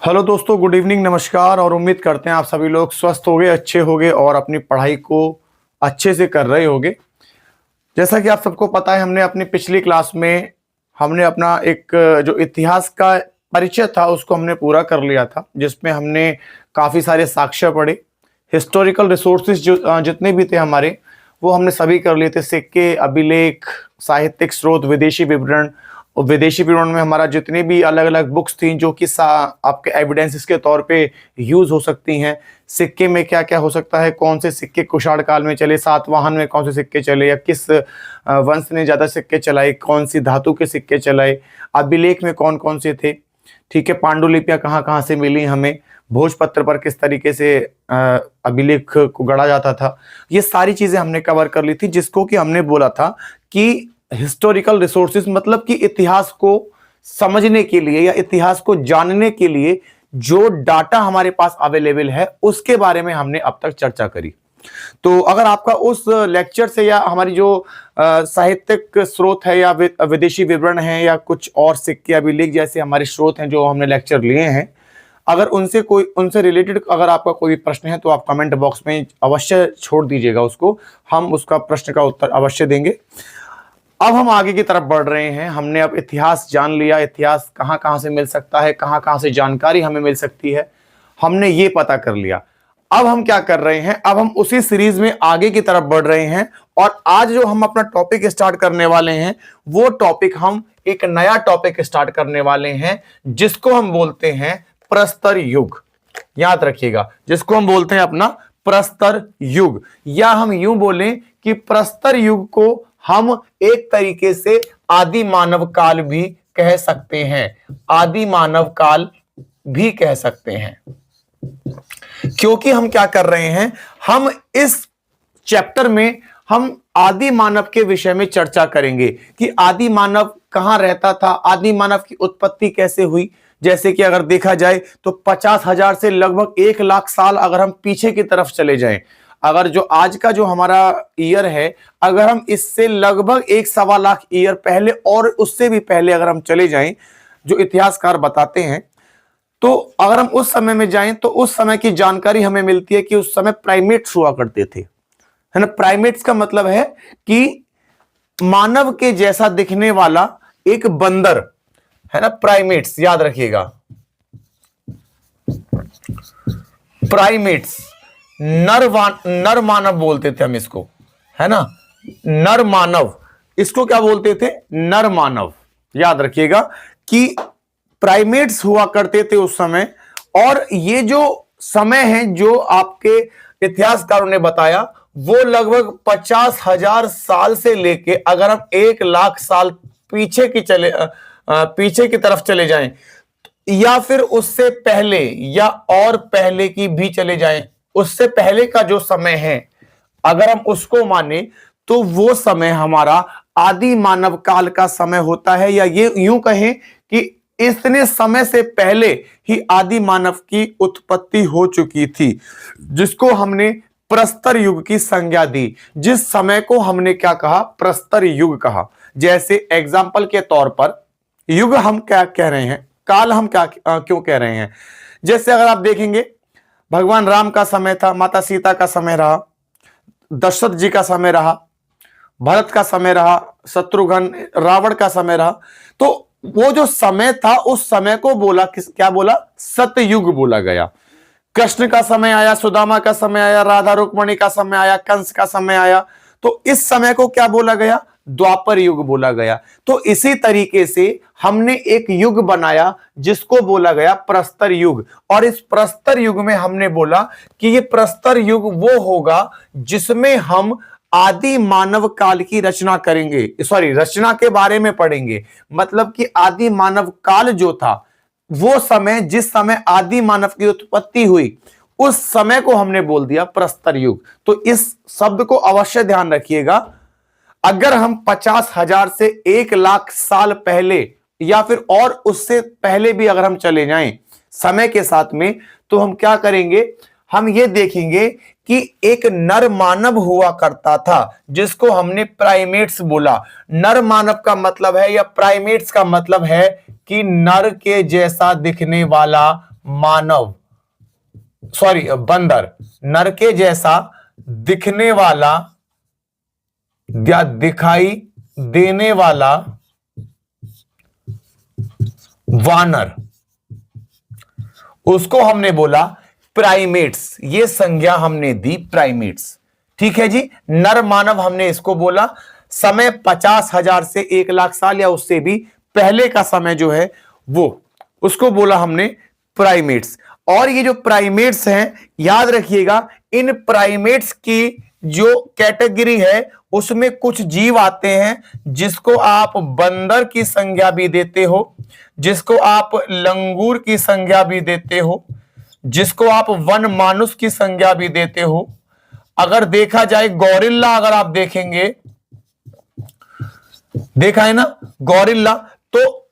Hello दोस्तों, good evening, नमस्कार। और उम्मीद करते हैं आप सभी लोग स्वस्थ होंगे, अच्छे होंगे और अपनी पढ़ाई को अच्छे से कर रहे होंगे। जैसा कि आप सबको पता है, हमने अपनी पिछली क्लास में हमने अपना एक जो इतिहास का परिचय था उसको हमने पूरा कर लिया था, जिसमें हमने काफ़ी सारे साक्ष्य पढ़े। हिस्टोरिकल रिसोर्सेज जो जितने भी थे हमारे, वो हमने सभी कर लिए थे। सिक्के, अभिलेख, साहित्यिक स्रोत, विदेशी विवरण। और विदेशी विवरण में हमारा जितने भी अलग अलग बुक्स थी जो कि आपके एविडेंसेस के तौर पे यूज हो सकती हैं। सिक्के में क्या क्या हो सकता है, कौन से सिक्के कुषाण काल में चले, सातवाहन में कौन से सिक्के चले, या किस वंश ने ज़्यादा सिक्के चलाए, कौन सी धातु के सिक्के चलाए, अभिलेख में कौन कौन से थे, ठीक है, पांडुलिपियाँ कहाँ कहाँ से मिली हमें, भोजपत्र पर किस तरीके से अभिलेख को गढ़ा जाता था। ये सारी चीज़ें हमने कवर कर ली थी, जिसको कि हमने बोला था कि हिस्टोरिकल रिसोर्सेज मतलब कि इतिहास को समझने के लिए या इतिहास को जानने के लिए जो डाटा हमारे पास अवेलेबल है उसके बारे में हमने अब तक चर्चा करी। तो अगर आपका उस लेक्चर से या हमारी जो साहित्यिक स्रोत है या विदेशी विवरण है या कुछ और सिक्के अभिलेख जैसे हमारे स्रोत हैं जो हमने लेक्चर लिए हैं, अगर उनसे रिलेटेड अगर आपका कोई प्रश्न है तो आप कमेंट बॉक्स में अवश्य छोड़ दीजिएगा उसको, हम उसका प्रश्न का उत्तर अवश्य देंगे। अब हम आगे की तरफ बढ़ रहे हैं। हमने अब इतिहास जान लिया, इतिहास कहाँ कहाँ से मिल सकता है, कहाँ कहाँ से जानकारी हमें मिल सकती है, हमने ये पता कर लिया। अब हम क्या कर रहे हैं, अब हम उसी सीरीज में आगे की तरफ बढ़ रहे हैं और आज जो हम अपना टॉपिक स्टार्ट करने वाले हैं वो टॉपिक हम एक नया टॉपिक स्टार्ट करने वाले हैं जिसको हम बोलते हैं प्रस्तर युग। याद रखिएगा, जिसको हम बोलते हैं अपना प्रस्तर युग, या हम यूं बोलें कि प्रस्तर युग को हम एक तरीके से आदि मानव काल भी कह सकते हैं। आदि मानव काल भी कह सकते हैं, क्योंकि हम क्या कर रहे हैं, हम इस चैप्टर में हम आदि मानव के विषय में चर्चा करेंगे कि आदि मानव कहां रहता था, आदि मानव की उत्पत्ति कैसे हुई। जैसे कि अगर देखा जाए तो 50,000 से लगभग 1 लाख साल अगर हम पीछे की तरफ चले जाएं, अगर जो आज का जो हमारा ईयर है, अगर हम इससे लगभग 1-1.25 लाख ईयर पहले और उससे भी पहले अगर हम चले जाएं, जो इतिहासकार बताते हैं, तो अगर हम उस समय में जाएं तो उस समय की जानकारी हमें मिलती है कि उस समय प्राइमेट्स हुआ करते थे, है ना। प्राइमेट्स का मतलब है कि मानव के जैसा दिखने वाला एक बंदर, है ना। प्राइमेट्स याद रखिएगा, प्राइमेट्स नर मानव बोलते थे हम इसको, है ना। नर मानव, इसको क्या बोलते थे, नर मानव। याद रखिएगा कि प्राइमेट्स हुआ करते थे उस समय। और ये जो समय है जो आपके इतिहासकारों ने बताया वो लगभग 50,000 साल से लेके अगर हम 1 लाख साल पीछे की तरफ चले जाएं या फिर उससे पहले या और पहले की भी चले जाएं, उससे पहले का जो समय है अगर हम उसको माने तो वो समय हमारा आदि मानव काल का समय होता है। या ये यूं कहें कि इतने समय से पहले ही आदि मानव की उत्पत्ति हो चुकी थी, जिसको हमने प्रस्तर युग की संज्ञा दी। जिस समय को हमने क्या कहा, प्रस्तर युग कहा। जैसे एग्जाम्पल के तौर पर युग हम क्या कह रहे हैं, काल हम क्या क्यों कह रहे हैं। जैसे अगर आप देखेंगे, भगवान राम का समय था, माता सीता का समय रहा, दशरथ जी का समय रहा, भरत का समय रहा, शत्रुघ्न रावण का समय रहा। तो वो जो समय था उस समय को क्या बोला, सतयुग बोला गया। कृष्ण का समय आया, सुदामा का समय आया, राधा रुक्मणी का समय आया, कंस का समय आया, तो इस समय को क्या बोला गया, द्वापर युग बोला गया। तो इसी तरीके से हमने एक युग बनाया जिसको बोला गया प्रस्तर युग। और इस प्रस्तर युग में हमने बोला कि ये प्रस्तर युग वो होगा जिसमें हम आदि मानव काल की रचना करेंगे, रचना के बारे में पढ़ेंगे। मतलब कि आदि मानव काल जो था वो समय, जिस समय आदि मानव की उत्पत्ति हुई उस समय को हमने बोल दिया प्रस्तर युग। तो इस शब्द को अवश्य ध्यान रखिएगा। अगर हम 50,000 से 1 लाख साल पहले या फिर और उससे पहले भी अगर हम चले जाएं समय के साथ में, तो हम क्या करेंगे, हम ये देखेंगे कि एक नर मानव हुआ करता था जिसको हमने प्राइमेट्स बोला। नर मानव का मतलब है या प्राइमेट्स का मतलब है कि नर के जैसा दिखने वाला मानव, सॉरी बंदर, नर के जैसा दिखने वाला या दिखाई देने वाला वानर, उसको हमने बोला प्राइमेट्स। ये संज्ञा हमने दी प्राइमेट्स। ठीक है जी। नर मानव हमने इसको बोला। समय 50,000 से 1,00,000 साल या उससे भी पहले का समय जो है वो, उसको बोला हमने प्राइमेट्स। और ये जो प्राइमेट्स हैं, याद रखिएगा, इन प्राइमेट्स की जो कैटेगरी है उसमें कुछ जीव आते हैं जिसको आप बंदर की संज्ञा भी देते हो, जिसको आप लंगूर की संज्ञा भी देते हो, जिसको आप वन मानुष की संज्ञा भी देते हो। अगर देखा जाए गौरिल्ला, अगर आप देखेंगे, देखा है ना गौरिल्ला, तो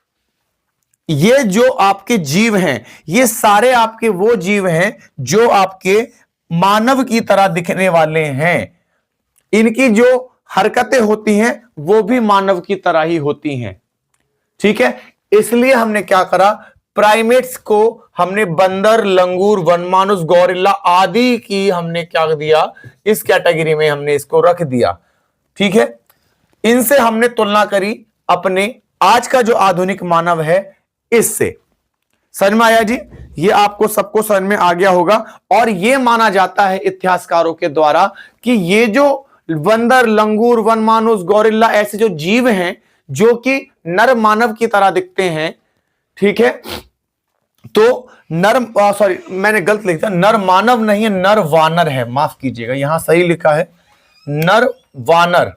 ये जो आपके जीव हैं, ये सारे आपके वो जीव हैं जो आपके मानव की तरह दिखने वाले हैं। इनकी जो हरकतें होती हैं वो भी मानव की तरह ही होती हैं। ठीक है। इसलिए हमने क्या करा, प्राइमेट्स को हमने बंदर, लंगूर, वनमानुष, गौरिल्ला आदि की हमने क्या दिया, इस कैटेगरी में हमने इसको रख दिया। ठीक है। इनसे हमने तुलना करी अपने आज का जो आधुनिक मानव है इससे। समझ में आया जी? ये आपको सबको समझ में आ गया होगा। और ये माना जाता है इतिहासकारों के द्वारा कि ये जो बंदर, लंगूर, वनमानुष, गौरिल्ला ऐसे जो जीव हैं जो कि नर मानव की तरह दिखते हैं, ठीक है, तो नर, सॉरी मैंने गलत लिखा, नर मानव नहीं है, नर वानर है, माफ कीजिएगा, यहां सही लिखा है नर वानर,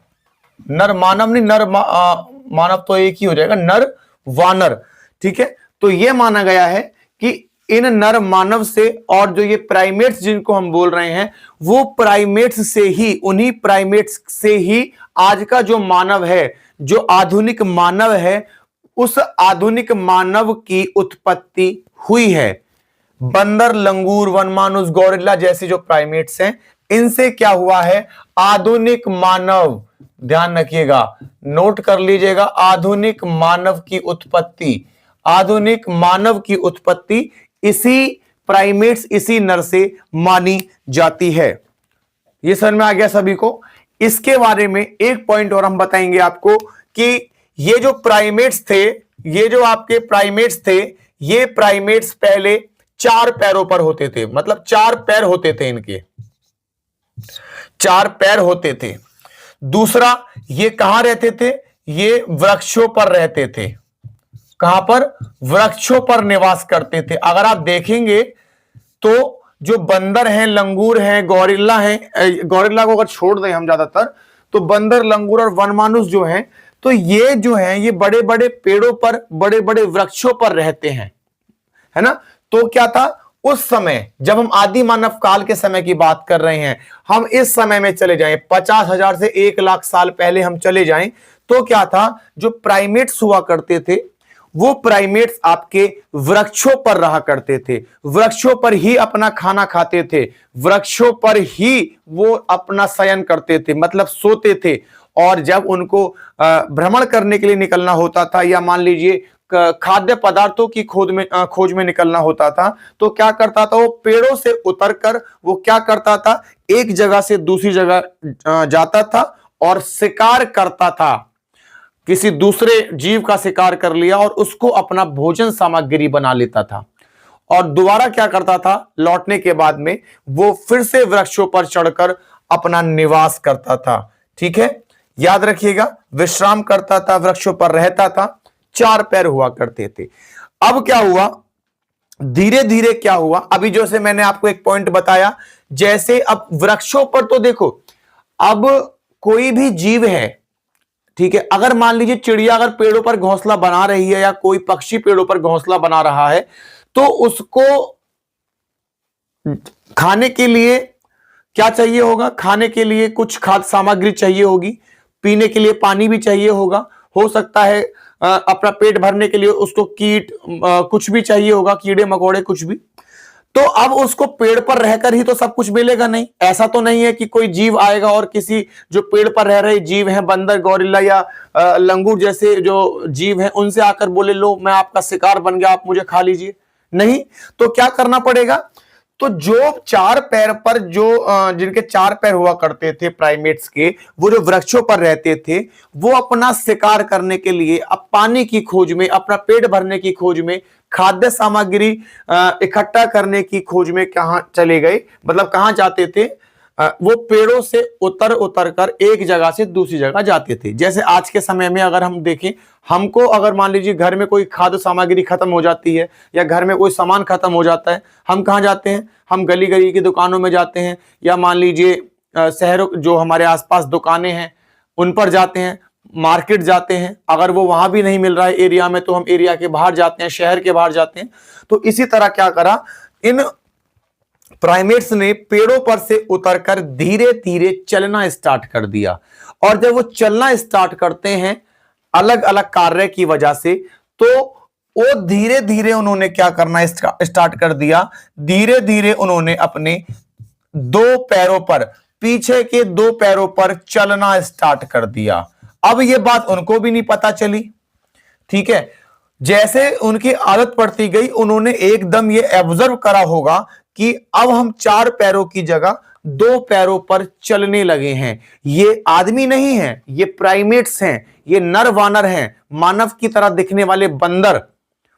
नर मानव नहीं, नर मानव तो एक ही हो जाएगा, नर वानर। ठीक है। तो यह माना गया है कि इन नर मानव से, और जो ये प्राइमेट्स जिनको हम बोल रहे हैं, वो प्राइमेट्स से ही, उन्हीं प्राइमेट्स से ही आज का जो मानव है, जो आधुनिक मानव है, उस आधुनिक मानव की उत्पत्ति हुई है। बंदर, लंगूर, वनमानुष, गौरिल्ला जैसे जो प्राइमेट्स हैं, इनसे क्या हुआ है, आधुनिक मानव, ध्यान रखिएगा, नोट कर लीजिएगा, आधुनिक मानव की उत्पत्ति, आधुनिक मानव की उत्पत्ति इसी प्राइमेट्स, इसी नर से मानी जाती है। ये समझ में आ गया सभी को? इसके बारे में एक पॉइंट और हम बताएंगे आपको कि ये जो प्राइमेट्स थे, ये जो आपके प्राइमेट्स थे, ये प्राइमेट्स पहले 4 पैरों पर होते थे, मतलब 4 पैर होते थे, इनके 4 पैर होते थे। दूसरा, ये कहां रहते थे, ये वृक्षों पर रहते थे। कहां पर? वृक्षों पर निवास करते थे। अगर आप देखेंगे तो जो बंदर हैं, लंगूर हैं, गौरिल्ला हैं, गौरिल्ला को अगर छोड़ दें हम ज्यादातर, तो बंदर, लंगूर और वनमानुष जो हैं, तो ये जो हैं, ये बड़े बड़े पेड़ों पर, बड़े बड़े वृक्षों पर रहते हैं, है ना। तो क्या था उस समय, जब हम आदि मानव काल के समय की बात कर रहे हैं, हम इस समय में चले जाएं, 50,000 से 1,00,000 साल पहले हम चले जाएं, तो क्या था, जो प्राइमेट्स हुआ करते थे, वो प्राइमेट्स आपके वृक्षों पर रहा करते थे, वृक्षों पर ही अपना खाना खाते थे, वृक्षों पर ही वो अपना शयन करते थे, मतलब सोते थे। और जब उनको भ्रमण करने के लिए निकलना होता था, या मान लीजिए खाद्य पदार्थों की खोज में निकलना होता था, तो क्या करता था, वो पेड़ों से उतरकर वो क्या करता था, एक जगह से दूसरी जगह जाता था और शिकार करता था, किसी दूसरे जीव का शिकार कर लिया और उसको अपना भोजन सामग्री बना लेता था, और दोबारा क्या करता था, लौटने के बाद में वो फिर से वृक्षों पर चढ़कर अपना निवास करता था। ठीक है, याद रखिएगा, विश्राम करता था, वृक्षों पर रहता था, 4 पैर हुआ करते थे। अब क्या हुआ, धीरे धीरे क्या हुआ, अभी जैसे मैंने आपको एक पॉइंट बताया, जैसे अब वृक्षों पर, तो देखो अब कोई भी जीव है, ठीक है, अगर मान लीजिए चिड़िया अगर पेड़ों पर घोंसला बना रही है, या कोई पक्षी पेड़ों पर घोंसला बना रहा है, तो उसको खाने के लिए क्या चाहिए होगा, खाने के लिए कुछ खाद्य सामग्री चाहिए होगी, पीने के लिए पानी भी चाहिए होगा, हो सकता है अपना पेट भरने के लिए उसको कीट कुछ भी चाहिए होगा, कीड़े मकोड़े कुछ भी। तो अब उसको पेड़ पर रहकर ही तो सब कुछ मिलेगा नहीं, ऐसा तो नहीं है कि कोई जीव आएगा और किसी जो पेड़ पर रह रहे जीव हैं, बंदर, गौरिल्ला या लंगूर जैसे जो जीव हैं, उनसे आकर बोले लो मैं आपका शिकार बन गया, आप मुझे खा लीजिए। नहीं। तो क्या करना पड़ेगा, तो जो चार पैर पर जो जिनके चार पैर हुआ करते थे प्राइमेट्स के, वो जो वृक्षों पर रहते थे, वो अपना शिकार करने के लिए अब पानी की खोज में, अपना पेट भरने की खोज में, खाद्य सामग्री इकट्ठा करने की खोज में कहां चले गए, मतलब कहां जाते थे, वो पेड़ों से उतर उतर कर एक जगह से दूसरी जगह जाते थे। जैसे आज के समय में अगर हम देखें, हमको अगर मान लीजिए घर में कोई खाद्य सामग्री खत्म हो जाती है या घर में कोई सामान खत्म हो जाता है, हम कहाँ जाते हैं, हम गली गली की दुकानों में जाते हैं, या मान लीजिए शहरों जो हमारे आसपास दुकानें हैं उन पर जाते हैं, मार्केट जाते हैं। अगर वो वहां भी नहीं मिल रहा है एरिया में, तो हम एरिया के बाहर जाते हैं, शहर के बाहर जाते हैं। तो इसी तरह क्या करा, इन प्राइमेट्स ने पेड़ों पर से उतरकर धीरे धीरे चलना स्टार्ट कर दिया। और जब वो चलना स्टार्ट करते हैं अलग अलग कार्य की वजह से, तो वो धीरे धीरे उन्होंने क्या करना स्टार्ट कर दिया, धीरे धीरे उन्होंने अपने दो पैरों पर, पीछे के दो पैरों पर चलना स्टार्ट कर दिया। अब ये बात उनको भी नहीं पता चली, ठीक है। जैसे उनकी आदत पड़ती गई, उन्होंने एकदम ये ऑब्जर्व करा होगा कि अब हम चार पैरों की जगह दो पैरों पर चलने लगे हैं। ये आदमी नहीं है, ये प्राइमेट्स हैं, ये नर वानर हैं, मानव की तरह दिखने वाले बंदर,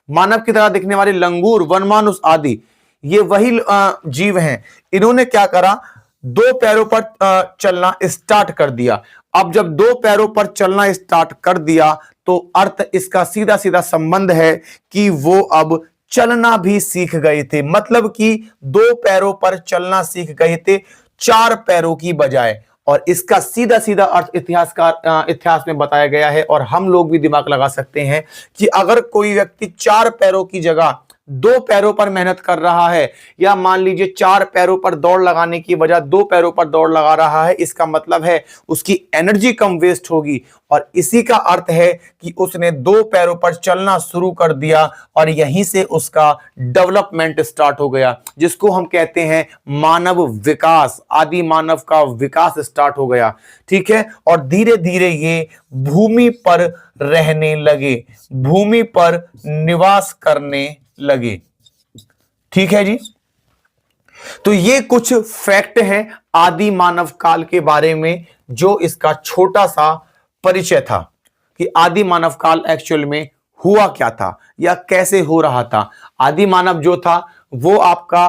मानव की तरह दिखने वाले लंगूर, वनमानुष आदि, ये वही जीव हैं। इन्होंने क्या करा, दो पैरों पर चलना स्टार्ट कर दिया। अब जब दो पैरों पर चलना स्टार्ट कर दिया, तो अर्थ इसका सीधा सीधा संबंध है कि वो अब चलना भी सीख गए थे। मतलब कि दो पैरों पर चलना सीख गए थे, चार पैरों की बजाय। और इसका सीधा सीधा अर्थ इतिहास में बताया गया है, और हम लोग भी दिमाग लगा सकते हैं कि अगर कोई व्यक्ति चार पैरों की जगह दो पैरों पर मेहनत कर रहा है, या मान लीजिए चार पैरों पर दौड़ लगाने की बजाय दो पैरों पर दौड़ लगा रहा है, इसका मतलब है उसकी एनर्जी कम वेस्ट होगी। और इसी का अर्थ है कि उसने दो पैरों पर चलना शुरू कर दिया, और यहीं से उसका डेवलपमेंट स्टार्ट हो गया, जिसको हम कहते हैं मानव विकास। आदि मानव का विकास स्टार्ट हो गया, ठीक है। और धीरे धीरे ये भूमि पर रहने लगे, भूमि पर निवास करने लगे, ठीक है जी। तो ये कुछ फैक्ट हैं आदि मानव काल के बारे में, जो इसका छोटा सा परिचय था कि आदि मानव काल एक्चुअल में हुआ क्या था या कैसे हो रहा था। आदि मानव जो था वो आपका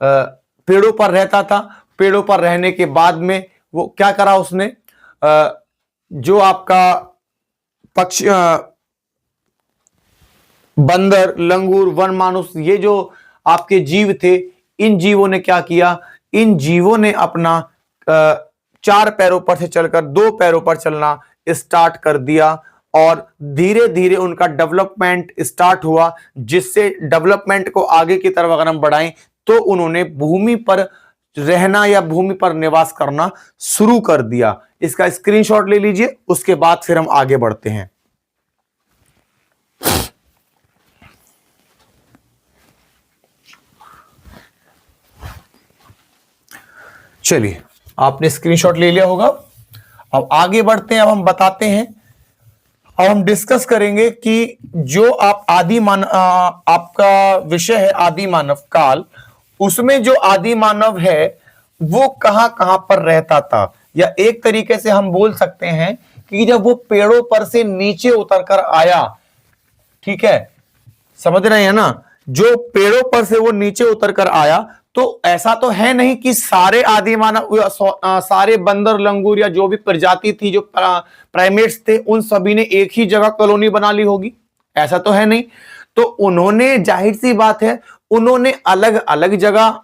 पेड़ों पर रहता था। पेड़ों पर रहने के बाद में वो क्या करा, उसने जो आपका पक्षी, बंदर, लंगूर, वनमानुष, ये जो आपके जीव थे, इन जीवों ने क्या किया, इन जीवों ने अपना चार पैरों पर से चलकर दो पैरों पर चलना स्टार्ट कर दिया, और धीरे धीरे उनका डेवलपमेंट स्टार्ट हुआ। जिससे डेवलपमेंट को आगे की तरफ अगर हम बढ़ाएं, तो उन्होंने भूमि पर रहना या भूमि पर निवास करना शुरू कर दिया। इसका स्क्रीनशॉट ले लीजिए, उसके बाद फिर हम आगे बढ़ते हैं। चलिए, आपने स्क्रीनशॉट ले लिया होगा। अब आगे बढ़ते हैं। अब हम बताते हैं, अब हम डिस्कस करेंगे कि जो आप आपका विषय है आदि मानव काल, उसमें जो आदि मानव है वो कहां कहां पर रहता था। या एक तरीके से हम बोल सकते हैं कि जब वो पेड़ों पर से नीचे उतरकर आया, ठीक है, समझ रहे हैं ना, जो पेड़ों पर से वो नीचे उतरकर आया, तो ऐसा तो है नहीं कि सारे आदि मानव, सारे बंदर, लंगूर या जो भी प्रजाति थी, जो प्राइमेट्स थे, उन सभी ने एक ही जगह कॉलोनी बना ली होगी, ऐसा तो है नहीं। तो उन्होंने, जाहिर सी बात है, उन्होंने अलग अलग जगह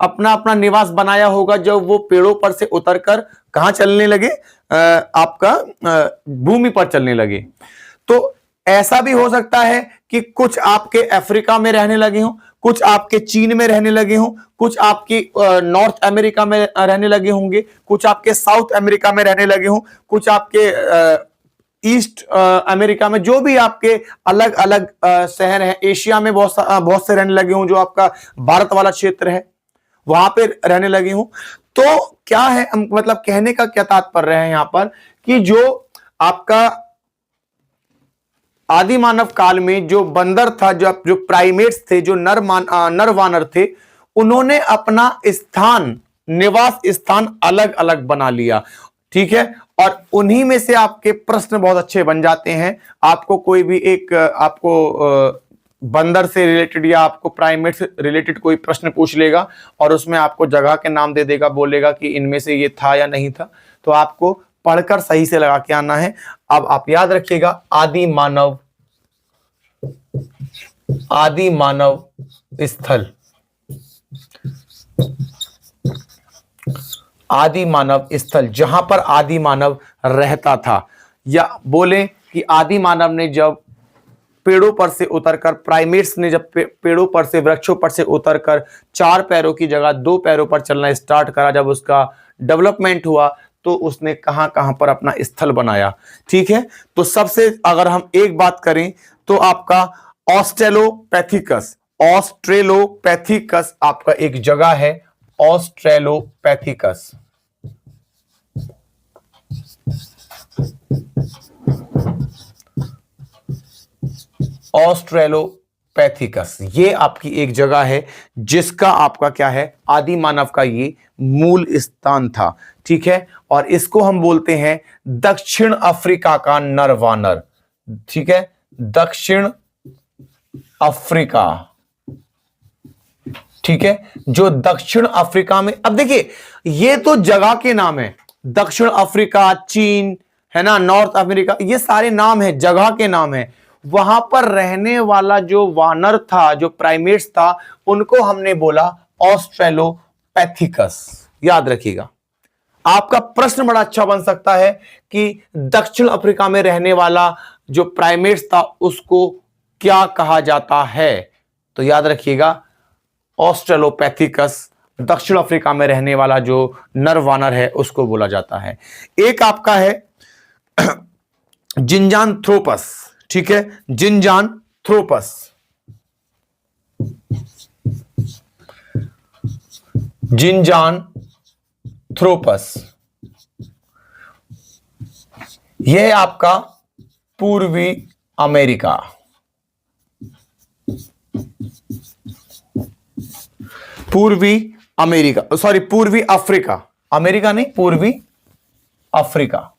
अपना अपना निवास बनाया होगा। जब वो पेड़ों पर से उतरकर कहां चलने लगे, आपका भूमि पर चलने लगे। तो ऐसा भी हो सकता है कि कुछ आपके अफ्रीका में रहने लगे हों, कुछ आपके चीन में रहने लगे हों, कुछ आपके नॉर्थ अमेरिका में रहने लगे होंगे, कुछ आपके साउथ अमेरिका में रहने लगे हों, कुछ आपके ईस्ट अमेरिका में, जो भी आपके अलग अलग शहर हैं, एशिया में बहुत से रहने लगे हों, जो आपका भारत वाला क्षेत्र है वहां पे रहने लगे हों। तो क्या है, मतलब कहने का क्या तात्पर्य है यहां पर, कि जो आपका आदि मानव काल में जो बंदर था, जो प्राइमेट्स थे, जो नर वानर थे, उन्होंने अपना स्थान, निवास स्थान अलग अलग बना लिया। ठीक है, और उन्हीं में से आपके प्रश्न बहुत अच्छे बन जाते हैं। आपको कोई भी एक बंदर से रिलेटेड या आपको प्राइमेट से रिलेटेड कोई प्रश्न पूछ लेगा और उसमें आपको जगह के नाम दे देगा, बोलेगा कि इनमें से ये था या नहीं था, तो आपको पढ़कर सही से लगा के आना है। अब आप याद रखिएगा, आदि मानव स्थल, आदि मानव स्थल, जहां पर आदि मानव रहता था, या बोले कि आदि मानव ने जब पेड़ों पर से उतरकर, प्राइमेट्स ने जब पेड़ों पर से, वृक्षों पर से उतरकर 4 पैरों की जगह 2 पैरों पर चलना स्टार्ट करा, जब उसका डेवलपमेंट हुआ, तो उसने कहां कहां पर अपना स्थल बनाया। ठीक है, तो सबसे अगर हम एक बात करें तो आपका ऑस्ट्रेलोपैथिकस आपका एक जगह है, ऑस्ट्रेलोपैथिकस। ऑस्ट्रेलोपैथिकस ये आपकी एक जगह है जिसका आपका क्या है, आदि मानव का ये मूल स्थान था। ठीक है, और इसको हम बोलते हैं दक्षिण अफ्रीका का नर वानर। ठीक है, दक्षिण अफ्रीका। ठीक है, जो दक्षिण अफ्रीका में, अब देखिए ये तो जगह के नाम है, दक्षिण अफ्रीका, चीन है ना, नॉर्थ अमेरिका, ये सारे नाम है, जगह के नाम है। वहां पर रहने वाला जो वानर था, जो प्राइमेट्स था, उनको हमने बोला ऑस्ट्रेलोपैथिकस। याद रखिएगा, आपका प्रश्न बड़ा अच्छा बन सकता है कि दक्षिण अफ्रीका में रहने वाला जो प्राइमेट्स था उसको क्या कहा जाता है, तो याद रखिएगा ऑस्ट्रेलोपैथिकस, दक्षिण अफ्रीका में रहने वाला जो नर वानर है उसको बोला जाता है। एक आपका है जिंजानथ्रोपस। ठीक है, जिंजानथ्रोपस, जिंजानथ्रोपस यह आपका पूर्वी अमेरिका, पूर्वी अफ्रीका, अमेरिका नहीं, पूर्वी अफ्रीका।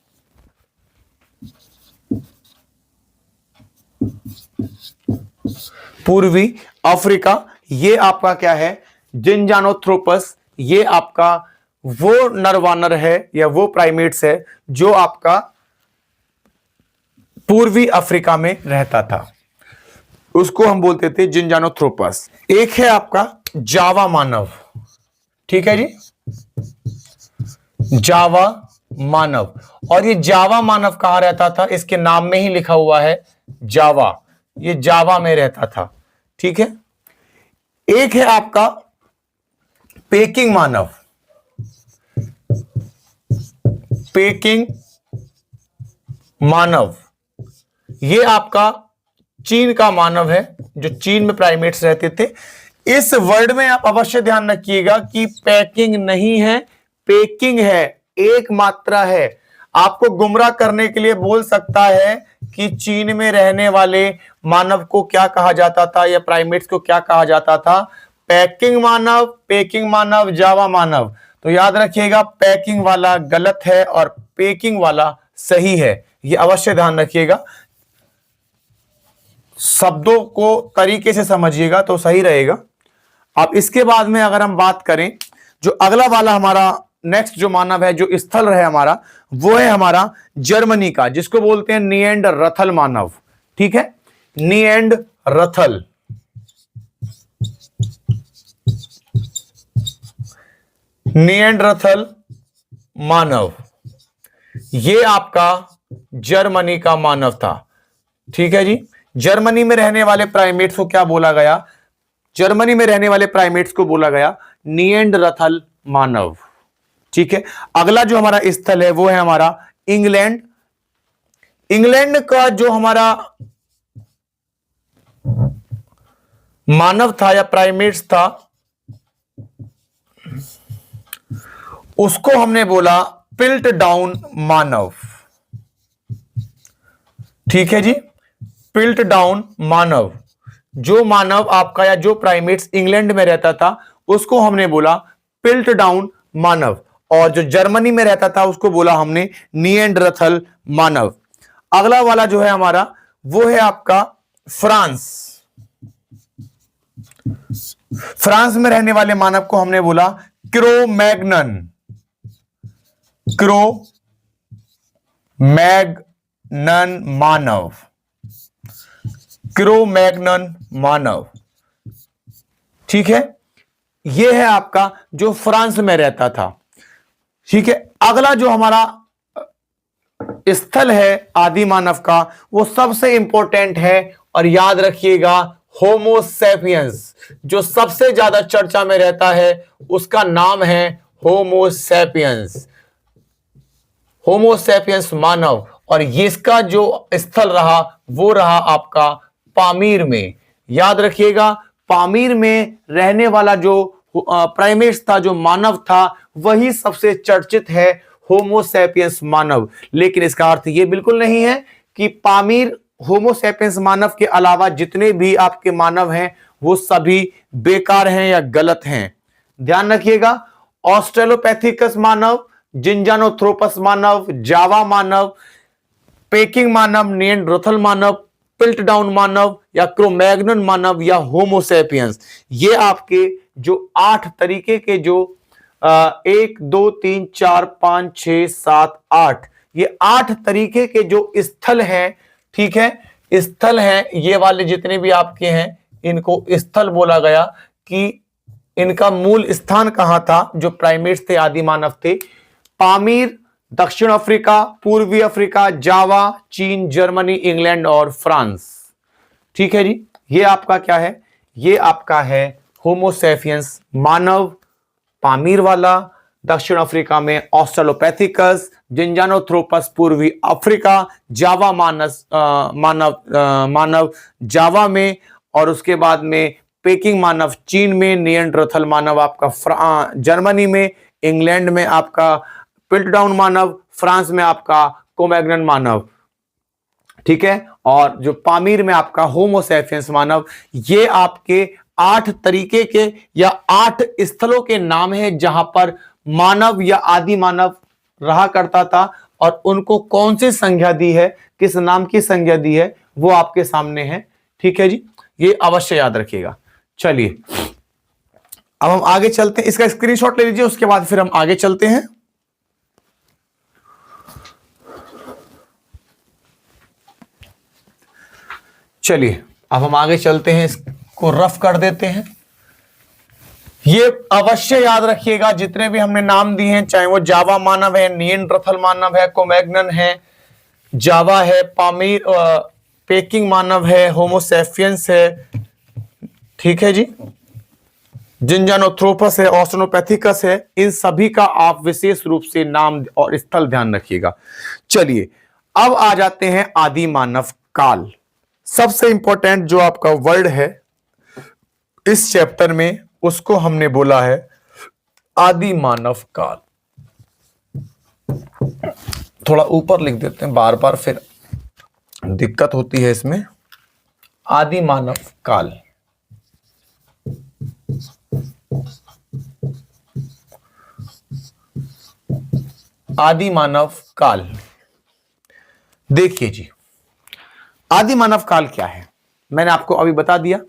पूर्वी अफ्रीका ये आपका क्या है, जिंजानोथ्रोपस, ये आपका वो नरवानर है या वो प्राइमेट्स है जो आपका पूर्वी अफ्रीका में रहता था, उसको हम बोलते थे जिंजानोथ्रोपस। एक है आपका जावा मानव। ठीक है जी, जावा मानव, और ये जावा मानव कहां रहता था, इसके नाम में ही लिखा हुआ है जावा, ये जावा में रहता था। ठीक है, एक है आपका पेकिंग मानव, पेकिंग मानव, ये आपका चीन का मानव है, जो चीन में प्राइमेट्स रहते थे। इस वर्ड में आप अवश्य ध्यान रखिएगा कि पैकिंग नहीं है, पेकिंग है, एक मात्रा है। आपको गुमराह करने के लिए बोल सकता है कि चीन में रहने वाले मानव को क्या कहा जाता था या प्राइमेट्स को क्या कहा जाता था, पैकिंग मानव, पेकिंग मानव, जावा मानव। तो याद रखिएगा पैकिंग वाला गलत है और पेकिंग वाला सही है, ये अवश्य ध्यान रखिएगा। शब्दों को तरीके से समझिएगा तो सही रहेगा। अब इसके बाद में अगर हम बात करें, जो अगला वाला हमारा नेक्स्ट जो मानव है, जो स्थल है हमारा, वो है हमारा जर्मनी का, जिसको बोलते हैं निएंडरथल मानव। ठीक है, निएंडरथल, निएंडरथल मानव, ये आपका जर्मनी का मानव था। ठीक है जी, जर्मनी में रहने वाले प्राइमेट्स को क्या बोला गया, जर्मनी में रहने वाले प्राइमेट्स को बोला गया निएंडरथल मानव। ठीक है, अगला जो हमारा स्थल है वो है हमारा इंग्लैंड। इंग्लैंड का जो हमारा मानव था या प्राइमेट्स था, उसको हमने बोला पिल्टडाउन मानव। ठीक है जी, पिल्टडाउन मानव, जो मानव आपका या जो प्राइमेट्स इंग्लैंड में रहता था उसको हमने बोला पिल्टडाउन मानव, और जो जर्मनी में रहता था उसको बोला हमने निएंडरथल मानव। अगला वाला जो है हमारा वो है आपका फ्रांस। फ्रांस में रहने वाले मानव को हमने बोला क्रो-मैग्नन, क्रो-मैग्नन मानव, क्रो-मैग्नन मानव। ठीक है, यह है आपका जो फ्रांस में रहता था। ठीक है, अगला जो हमारा स्थल है आदि मानव का वो सबसे इंपॉर्टेंट है, और याद रखिएगा होमोसैपियंस, जो सबसे ज्यादा चर्चा में रहता है उसका नाम है होमोसैपियंस, होमोसैपियंस मानव। और इसका जो स्थल रहा वो रहा आपका पामीर में। याद रखिएगा पामीर में रहने वाला जो प्राइमेट्स था, जो मानव था, वही सबसे चर्चित है होमोसैपियंस मानव। लेकिन इसका अर्थ यह बिल्कुल नहीं है कि पामीर होमोसैपियंस मानव के अलावा जितने भी आपके मानव हैं वो सभी बेकार हैं या गलत हैं। ध्यान रखिएगा, ऑस्ट्रेलोपैथिकस मानव, जिंजानोथ्रोपस मानव, जावा मानव, पेकिंग मानव, निएंडरथल मानव, पिल्टडाउन मानव या क्रो-मैग्नन मानव या होमोसैपियंस, ये आपके जो 8 तरीके के जो 1 2 3 4 5 6 7 8, ये 8 तरीके के जो स्थल हैं, ठीक है, स्थल हैं, ये वाले जितने भी आपके हैं इनको स्थल बोला गया कि इनका मूल स्थान कहां था। जो प्राइमेट्स थे, आदि मानव थे, पामीर, दक्षिण अफ्रीका, पूर्वी अफ्रीका, जावा, चीन, जर्मनी, इंग्लैंड और फ्रांस। ठीक है जी, ये आपका क्या है, ये आपका है होमोसैपियंस मानव, पामीर वाला, दक्षिण अफ्रीका में ऑस्ट्रेलोपैथिकस, जिंजानोथ्रोपस पूर्वी अफ्रीका, जावा मानव जावा में, और उसके बाद में पेकिंग मानव चीन में, निएंडरथल मानव आपका जर्मनी में, इंग्लैंड में आपका पिल्टडाउन मानव, फ्रांस में आपका क्रो-मैग्नन मानव। ठीक है, और जो पामीर में आपका होमोसैपियंस मानव। ये आपके 8 तरीके के या 8 स्थलों के नाम हैं जहां पर मानव या आदि मानव रहा करता था, और उनको कौन सी संज्ञा दी है, किस नाम की संज्ञा दी है, वो आपके सामने है। ठीक है जी, ये अवश्य याद रखिएगा। चलिए अब हम आगे चलते हैं, इसका स्क्रीनशॉट ले लीजिए, उसके बाद फिर हम आगे चलते हैं। चलिए अब हम आगे चलते हैं, इसको रफ कर देते हैं। ये अवश्य याद रखिएगा, जितने भी हमने नाम दिए हैं, चाहे वो जावा मानव है, निएंडरथल मानव है, क्रो-मैग्नन है, जावा है, पामीर पेकिंग मानव है, होमोसैपियंस है, ठीक है जी, जिंजानोथ्रोपस है, ऑस्ट्रेलोपैथिकस है, इन सभी का आप विशेष रूप से नाम और स्थल ध्यान रखिएगा। चलिए अब आ जाते हैं आदि मानव काल। सबसे इंपॉर्टेंट जो आपका वर्ड है इस चैप्टर में, उसको हमने बोला है आदि मानव काल। थोड़ा ऊपर लिख देते हैं, बार बार फिर दिक्कत होती है इसमें। आदि मानव काल, आदि मानव काल। देखिए जी, आदि मानव काल क्या है, मैंने आपको अभी बता दिया।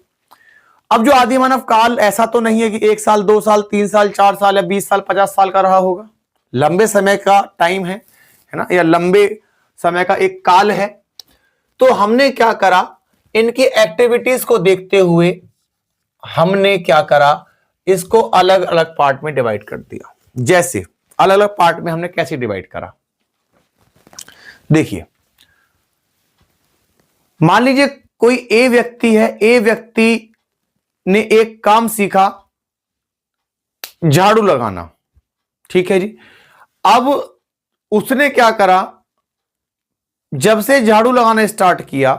अब जो आदि मानव काल ऐसा तो नहीं है कि 1 साल 2 साल 3 साल 4 साल या 20 साल 50 साल का रहा होगा। लंबे समय का टाइम है ना, या लंबे समय का एक काल है। तो हमने क्या करा, इनकी एक्टिविटीज को देखते हुए हमने क्या करा, इसको अलग अलग पार्ट में डिवाइड कर दिया। जैसे अलग अलग पार्ट में हमने कैसे डिवाइड करा, देखिए मान लीजिए कोई ए व्यक्ति है, ए व्यक्ति ने एक काम सीखा, झाड़ू लगाना। ठीक है जी, अब उसने क्या करा, जब से झाड़ू लगाना स्टार्ट किया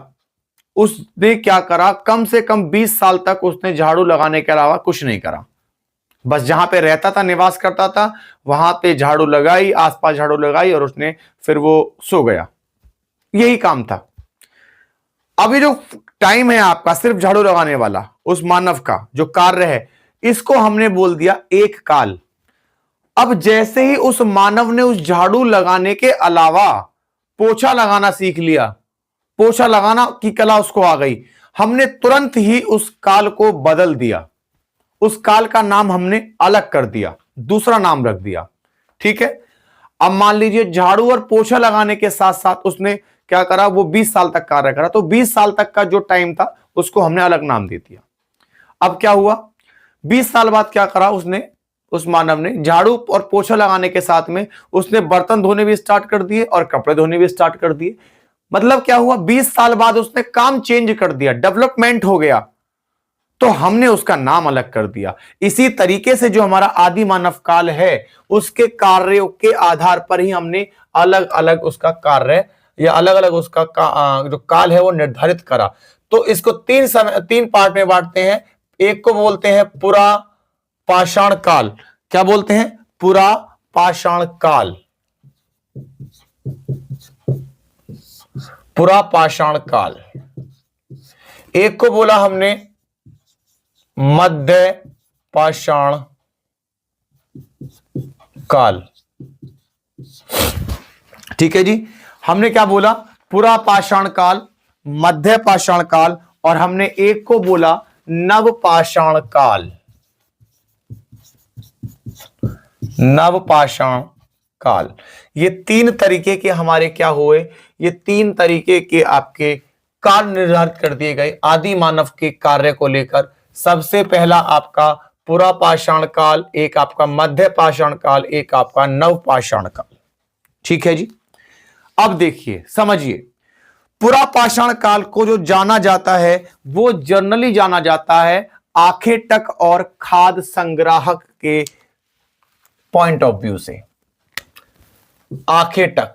उसने क्या करा, कम से कम 20 साल तक उसने झाड़ू लगाने के अलावा कुछ नहीं करा। बस जहां पे रहता था, निवास करता था, वहां पे झाड़ू लगाई, आसपास झाड़ू लगाई और उसने फिर वो सो गया। यही काम था। अब ये जो टाइम है आपका सिर्फ झाड़ू लगाने वाला, उस मानव का जो कार्य है, इसको हमने बोल दिया एक काल। अब जैसे ही उस मानव ने उस झाड़ू लगाने के अलावा पोछा लगाना सीख लिया, पोछा लगाना की कला उसको आ गई, हमने तुरंत ही उस काल को बदल दिया। उस काल का नाम हमने अलग कर दिया, दूसरा नाम रख दिया। ठीक है। अब मान लीजिए झाड़ू और पोछा लगाने के साथ साथ उसने क्या करा, वो 20 साल तक कार्य करा, तो 20 साल तक का जो टाइम था उसको हमने अलग नाम दे दिया। अब क्या हुआ, 20 साल बाद क्या करा उसने, उस मानव ने झाड़ू और पोछा लगाने के साथ में उसने बर्तन धोने भी स्टार्ट कर दिए और कपड़े धोने भी स्टार्ट कर दिए। मतलब क्या हुआ, 20 साल बाद उसने काम चेंज कर दिया, डेवलपमेंट हो गया, तो हमने उसका नाम अलग कर दिया। इसी तरीके से जो हमारा आदि मानव काल है, उसके कार्यों के आधार पर ही हमने अलग अलग उसका कार्य या अलग अलग उसका जो काल है वो निर्धारित करा। तो इसको तीन पार्ट में बांटते हैं। एक को बोलते हैं पुरा पाषाण काल। क्या बोलते हैं? पुरा पाषाण काल। पुरा पाषाण काल। एक को बोला हमने मध्य पाषाण काल। ठीक है जी, हमने क्या बोला? पुरा पाषाण काल, मध्य पाषाण काल, और हमने एक को बोला नव पाषाण काल। नव पाषाण काल। ये तीन तरीके के हमारे क्या हुए, ये तीन तरीके के आपके काल निर्धारित कर दिए गए आदि मानव के कार्य को लेकर। सबसे पहला आपका पुरा पाषाण काल, एक आपका मध्य पाषाण काल, एक आपका नव पाषाण काल। ठीक है जी। अब देखिए, समझिए, पुरा पाषाण काल को जो जाना जाता है वो जनरली जाना जाता है आखेटक और खाद संग्राहक के पॉइंट ऑफ व्यू से। आखेटक,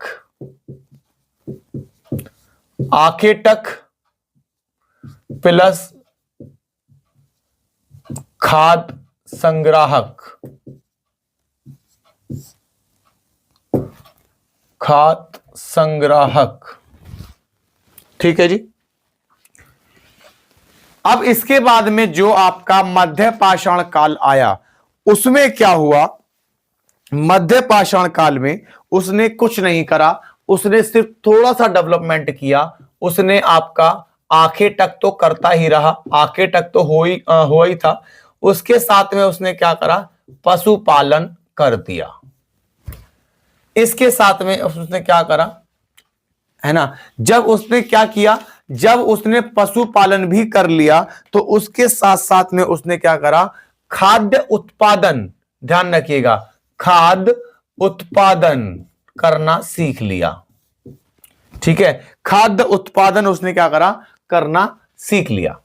आखेटक प्लस खाद संग्राहक, खाद संग्राहक। ठीक है जी। अब इसके बाद में जो आपका मध्य पाषाण काल आया, उसमें क्या हुआ? मध्य पाषाण काल में उसने कुछ नहीं करा, उसने सिर्फ थोड़ा सा डेवलपमेंट किया। उसने आपका आंखें तक तो करता ही रहा, आंखें तक तो हो ही था। उसके साथ में उसने क्या करा? पशुपालन कर दिया। इसके साथ में उसने क्या करा, है ना? जब उसने क्या किया, जब उसने पशुपालन भी कर लिया तो उसके साथ साथ में उसने क्या करा? खाद्य उत्पादन, ध्यान रखिएगा, खाद्य उत्पादन करना सीख लिया। ठीक है, खाद्य उत्पादन उसने क्या करा? करना सीख लिया।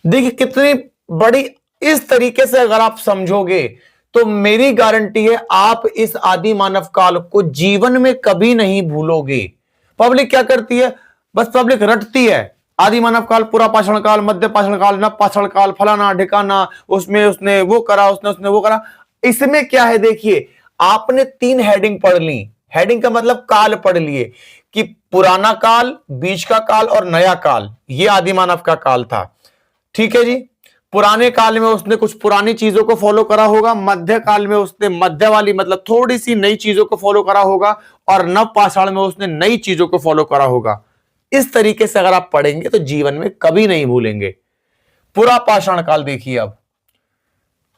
देखिए कितनी बड़ी, इस तरीके से अगर आप समझोगे तो मेरी गारंटी है आप इस आदि मानव काल को जीवन में कभी नहीं भूलोगे। पब्लिक क्या करती है? बस पब्लिक रटती है, आदि मानव काल, पुरा पाषाण काल, मध्य पाषाण काल, नव पाषाण काल, फलाना ढिकाना, उसमें उसने वो करा, उसने वो करा। इसमें क्या है, देखिए, आपने 3 हेडिंग पढ़ ली। हेडिंग का मतलब काल पढ़ लिए कि पुराना काल, बीच का काल और नया काल, ये आदि मानव का काल था। ठीक है जी। पुराने काल में उसने कुछ पुरानी चीजों को फॉलो करा होगा, मध्य काल में उसने मध्य वाली मतलब थोड़ी सी नई चीजों को फॉलो करा होगा, और नव पाषाण में उसने नई चीजों को फॉलो करा होगा। इस तरीके से अगर आप पढ़ेंगे तो जीवन में कभी नहीं भूलेंगे। पुरा पाषाण काल देखिए, अब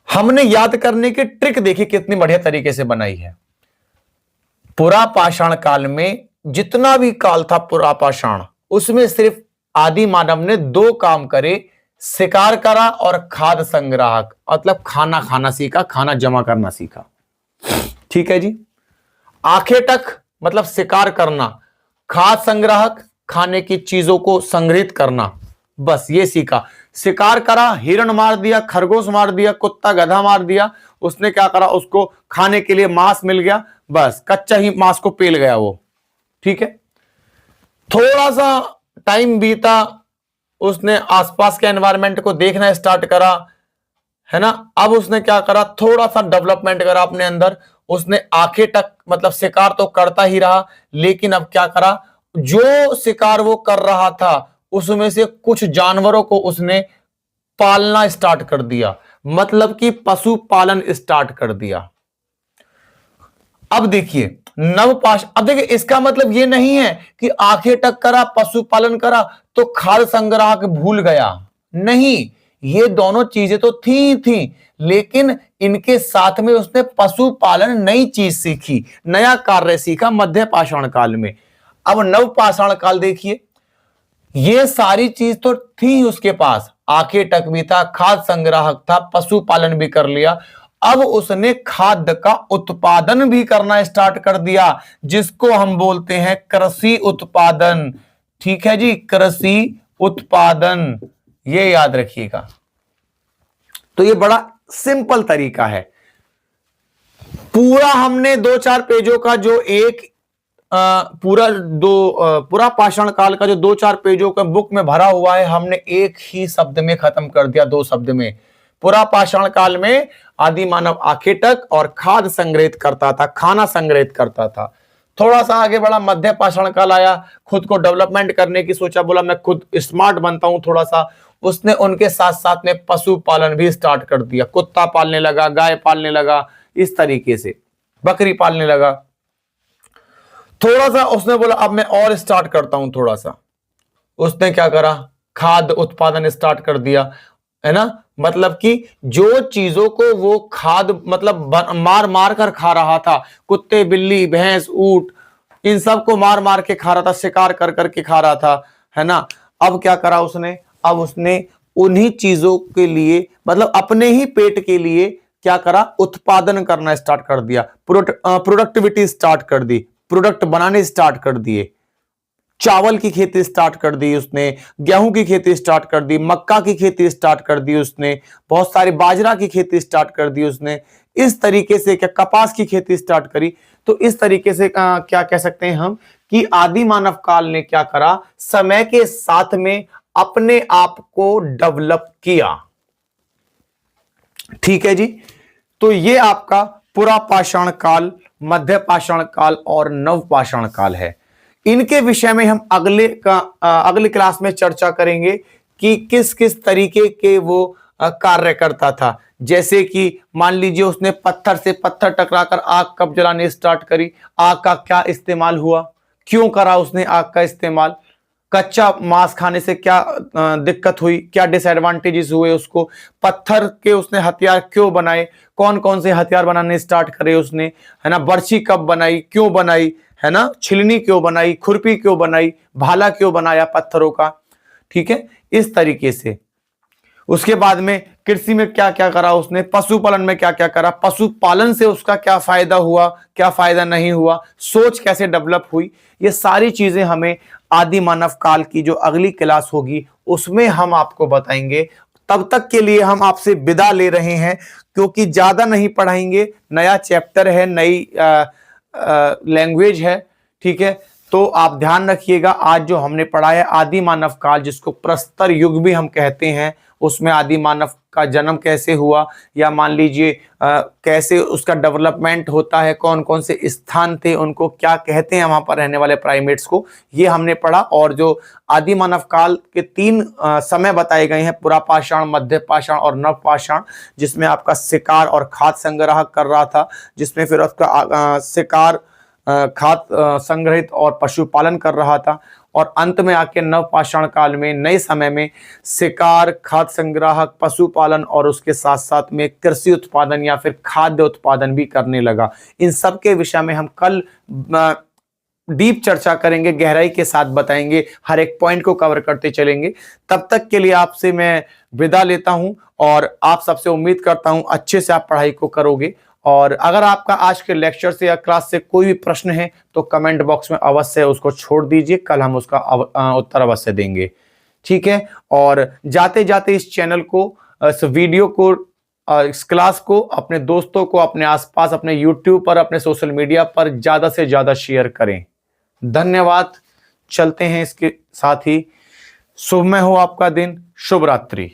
हमने याद करने की ट्रिक देखिए कितनी बढ़िया तरीके से बनाई है। पुरा पाषाण काल में जितना भी काल था पुरा पाषाण, उसमें सिर्फ आदि मानव ने 2 काम करे, शिकार करा और खाद्य संग्राहक, मतलब खाना खाना सीखा, खाना जमा करना सीखा। ठीक है जी। आखेटक मतलब शिकार करना, खाद्य संग्राहक खाने की चीजों को संग्रहित करना, बस ये सीखा। शिकार करा, हिरण मार दिया, खरगोश मार दिया, कुत्ता गधा मार दिया, उसने क्या करा? उसको खाने के लिए मांस मिल गया, बस कच्चा ही मांस को पेल गया वो। ठीक है। थोड़ा सा टाइम बीता, उसने आसपास के एनवायरनमेंट को देखना स्टार्ट करा, है ना? अब उसने क्या करा? थोड़ा सा डेवलपमेंट करा अपने अंदर। उसने आंखें तक मतलब शिकार तो करता ही रहा, लेकिन अब क्या करा? जो शिकार वो कर रहा था उसमें से कुछ जानवरों को उसने पालना स्टार्ट कर दिया, मतलब कि पशुपालन स्टार्ट कर दिया। अब देखिए अब देखिए इसका मतलब यह नहीं है कि आंखें टक करा, पशुपालन करा तो खाद्य संग्राहक भूल गया, नहीं, ये दोनों चीजें तो थी, लेकिन इनके साथ में उसने पशुपालन नई चीज सीखी, नया कार्य सीखा मध्य पाषाण काल में। अब नव पाषाण काल देखिए, ये सारी चीज तो थी उसके पास, आंखें टक भी था, खाद्य संग्राहक था, पशुपालन भी कर लिया। अब उसने खाद्य का उत्पादन भी करना स्टार्ट कर दिया, जिसको हम बोलते हैं कृषि उत्पादन। ठीक है जी, कृषि उत्पादन, ये याद रखिएगा। तो ये बड़ा सिंपल तरीका है। पूरा हमने 2-4 पेजों का जो एक पूरा पाषाण काल का जो 2-4 पेजों का बुक में भरा हुआ है, हमने एक ही शब्द में खत्म कर दिया, 2 शब्द में। पूरा पाषाण काल में आदि मानव आंखें टक और खाद्य संग्रहित करता था, खाना संग्रहित करता था। थोड़ा सा आगे बढ़ा, मध्य पाषाण काल आया, खुद को डेवलपमेंट करने की सोचा, बोला मैं खुद स्मार्ट बनता हूं थोड़ा सा। उसने उनके साथ साथ में पशुपालन भी स्टार्ट कर दिया, कुत्ता पालने लगा, गाय पालने लगा, इस तरीके से बकरी पालने लगा। थोड़ा सा उसने बोला अब मैं और स्टार्ट करता हूं थोड़ा सा, उसने क्या करा, खाद्य उत्पादन स्टार्ट कर दिया, है ना। मतलब कि जो चीजों को वो खाद्य मतलब मार मार कर खा रहा था, कुत्ते, बिल्ली, भैंस, ऊंट, इन सब को मार मार के खा रहा था, शिकार कर करके खा रहा था, है ना। अब क्या करा उसने, अब उसने उन्हीं चीजों के लिए, मतलब अपने ही पेट के लिए क्या करा, उत्पादन करना स्टार्ट कर दिया, प्रोडक्टिविटी स्टार्ट कर दी, प्रोडक्ट बनाने स्टार्ट कर दिए। चावल की खेती स्टार्ट कर दी उसने, गेहूं की खेती स्टार्ट कर दी, मक्का की खेती स्टार्ट कर दी उसने, बहुत सारी बाजरा की खेती स्टार्ट कर दी उसने, इस तरीके से क्या कपास की खेती स्टार्ट करी। तो इस तरीके से क्या कह सकते हैं हम कि आदि मानव काल ने क्या करा, समय के साथ में अपने आप को डेवलप किया। ठीक है जी, तो ये आपका पुरा पाषाण काल, मध्य पाषाण काल और नव पाषाण काल है। इनके विषय में हम अगली क्लास में चर्चा करेंगे कि किस किस तरीके के वो कार्य करता था। जैसे कि मान लीजिए उसने पत्थर से पत्थर टकराकर आग कब जलाने स्टार्ट करी, आग का क्या इस्तेमाल हुआ, क्यों करा उसने आग का इस्तेमाल, कच्चा मांस खाने से क्या दिक्कत हुई, क्या डिसएडवांटेजेस हुए उसको, पत्थर के उसने हथियार क्यों बनाए, कौन कौन से हथियार बनाने स्टार्ट करे उसने, है ना, बर्छी कब बनाई, क्यों बनाई, है ना, छिलनी क्यों बनाई, खुरपी क्यों बनाई, भाला क्यों बनाया पत्थरों का। ठीक है, इस तरीके से। उसके बाद में कृषि में क्या क्या करा उसने, पशुपालन में क्या क्या करा, पशुपालन से उसका क्या फायदा हुआ, क्या फायदा नहीं हुआ, सोच कैसे डेवलप हुई, ये सारी चीजें हमें आदि मानव काल की जो अगली क्लास होगी उसमें हम आपको बताएंगे। तब तक के लिए हम आपसे विदा ले रहे हैं, क्योंकि ज्यादा नहीं पढ़ाएंगे, नया चैप्टर है, नई लैंग्वेज है। ठीक है, तो आप ध्यान रखिएगा, आज जो हमने पढ़ा है आदि मानव काल, जिसको प्रस्तर युग भी हम कहते हैं, उसमें आदि मानव का जन्म कैसे हुआ, या मान लीजिए कैसे उसका डेवलपमेंट होता है, कौन कौन से स्थान थे, उनको क्या कहते हैं वहां पर रहने वाले प्राइमेट्स को, ये हमने पढ़ा। और जो आदि मानव काल के 3 समय बताए गए हैं, पुरा पाषाण, मध्य पाषाण और नव पाषाण, जिसमें आपका शिकार और खाद्य संग्रह कर रहा था, जिसमें फिर उसका शिकार, खाद्य संग्रहित और पशुपालन कर रहा था, और अंत में आके नव पाषाण काल में, नए समय में शिकार, खाद्य संग्राहक, पशुपालन और उसके साथ साथ में कृषि उत्पादन या फिर खाद्य उत्पादन भी करने लगा। इन सब के विषय में हम कल डीप चर्चा करेंगे, गहराई के साथ बताएंगे, हर एक पॉइंट को कवर करते चलेंगे। तब तक के लिए आपसे मैं विदा लेता हूं और आप सबसे उम्मीद करता हूं अच्छे से आप पढ़ाई को करोगे। और अगर आपका आज के लेक्चर से या क्लास से कोई भी प्रश्न है तो कमेंट बॉक्स में अवश्य उसको छोड़ दीजिए, कल हम उसका उत्तर अवश्य देंगे। ठीक है, और जाते जाते इस चैनल को, इस वीडियो को, इस क्लास को अपने दोस्तों को, अपने आसपास, अपने यूट्यूब पर, अपने सोशल मीडिया पर ज्यादा से ज्यादा शेयर करें। धन्यवाद। चलते हैं इसके साथ ही, शुभमय हो आपका दिन, शुभ रात्रि।